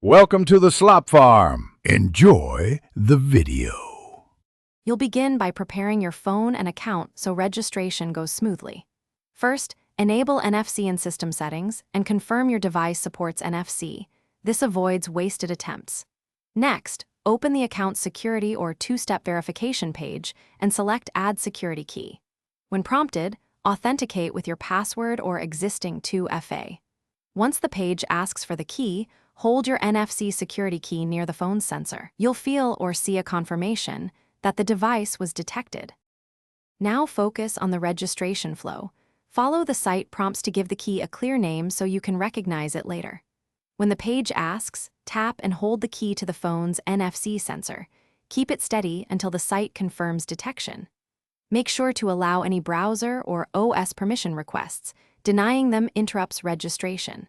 Welcome to the slop farm. Enjoy the video. You'll begin by preparing your phone and account so registration goes smoothly. First, enable NFC in system settings and confirm your device supports NFC. This avoids wasted attempts. Next, open the account's security or two-step verification page and select Add Security Key. When prompted, authenticate with your password or existing 2FA. Once the page asks for the key, hold your NFC security key near the phone's sensor. You'll feel or see a confirmation that the device was detected. Now focus on the registration flow. Follow the site prompts to give the key a clear name so you can recognize it later. When the page asks, tap and hold the key to the phone's NFC sensor. Keep it steady until the site confirms detection. Make sure to allow any browser or OS permission requests. Denying them interrupts registration.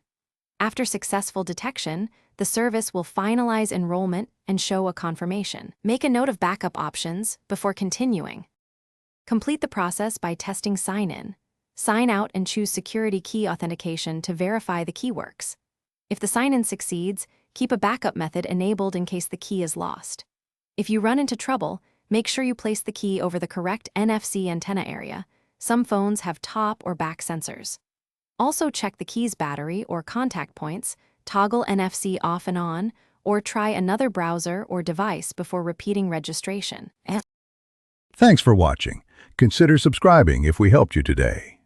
After successful detection, the service will finalize enrollment and show a confirmation. Make a note of backup options before continuing. Complete the process by testing sign-in. Sign out and choose security key authentication to verify the key works. If the sign-in succeeds, keep a backup method enabled in case the key is lost. If you run into trouble, make sure you place the key over the correct NFC antenna area. Some phones have top or back sensors. Also check the key's battery or contact points, toggle NFC off and on, or try another browser or device before repeating registration. Thanks for watching. Consider subscribing if we helped you today.